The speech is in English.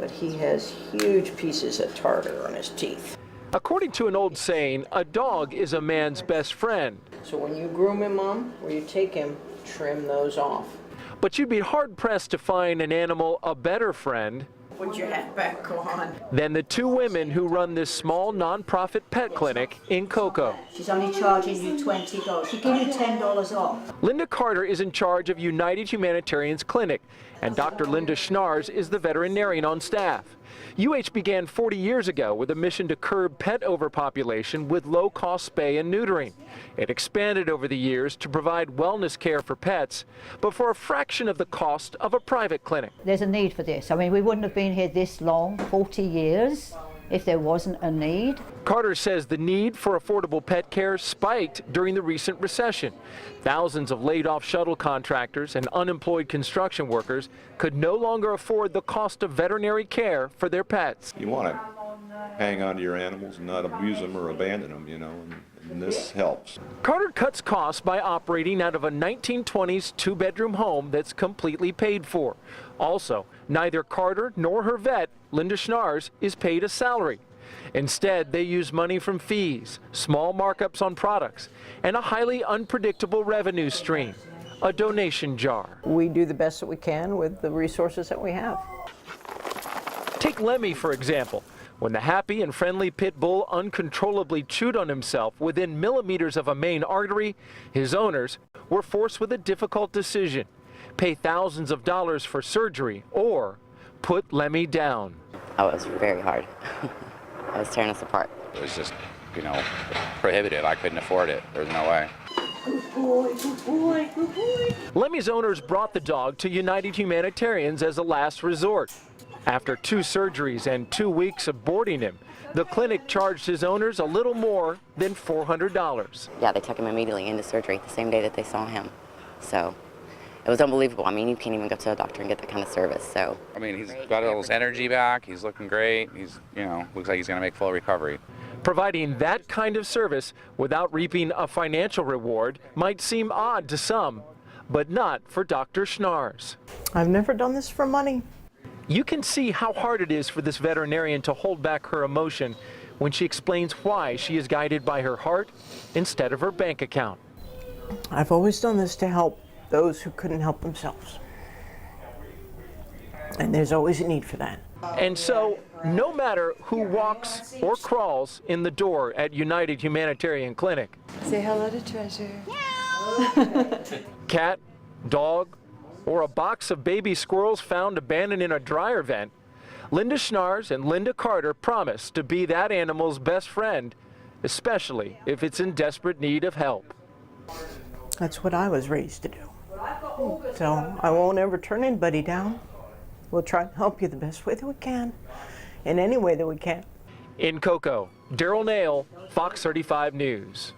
but he has huge pieces of tartar on his teeth. According to an old saying, a dog is a man's best friend. So when you groom him, Mom, or you take him, trim those off. But you'd be hard-pressed to find an animal a better friend Put your hat back on. than the two women who run this small nonprofit pet clinic in Cocoa. She's only charging you $20. She give you $10 off. Linda Carter is in charge of United Humanitarian's clinic, and Dr. Linda Schnars is the veterinarian on staff. UH began 40 years ago with a mission to curb pet overpopulation with low-cost spay and neutering. It expanded over the years to provide wellness care for pets, but for a fraction of the cost of a private clinic. There's a need for this. I mean, we wouldn't have been here this long, 40 years, if there wasn't a need. Carter says the need for affordable pet care spiked during the recent recession. Thousands of laid-off shuttle contractors and unemployed construction workers could no longer afford the cost of veterinary care for their pets. You want to hang on to your animals and not abuse them or abandon them, you know, and this helps. Carter cuts costs by operating out of a 1920s two-bedroom home that's completely paid for. Also, neither Carter nor her vet, Linda Schnars, is paid a salary. Instead, they use money from fees, small markups on products, and a highly unpredictable revenue stream, a donation jar. We do the best that we can with the resources that we have. Take Lemmy, for example. When the happy and friendly pit bull uncontrollably chewed on himself within millimeters of a main artery, his owners were forced with a difficult decision: pay thousands of dollars for surgery or put Lemmy down. Oh, it was very hard. I was tearing us apart. It was just, you know, prohibitive. I couldn't afford it. There's no way. Good boy, good boy, good boy. Lemmy's owners brought the dog to United Humanitarians as a last resort. After 2 surgeries and 2 weeks of boarding him, the clinic charged his owners a little more than $400. Yeah, they took him immediately into surgery the same day that they saw him. So it was unbelievable. I mean, you can't even go to a doctor and get that kind of service. So I mean, he's got all his energy back. He's looking great. He's, you know, looks like he's going to make full recovery. Providing that kind of service without reaping a financial reward might seem odd to some, but not for Dr. Schnars. I've never done this for money. You can see how hard it is for this veterinarian to hold back her emotion when she explains why she is guided by her heart instead of her bank account. I've always done this to help those who couldn't help themselves. And there's always a need for that. And so, no matter who walks or crawls in the door at United Humanitarian Clinic, Say hello to Treasure. cat, dog, or a box of baby squirrels found abandoned in a dryer vent, Linda Schnars and Linda Carter promise to be that animal's best friend, especially if it's in desperate need of help. That's what I was raised to do. So I won't ever turn anybody down. We'll try to help you the best way that we can, in any way that we can. In Cocoa, Daryl Nail, Fox 35 News.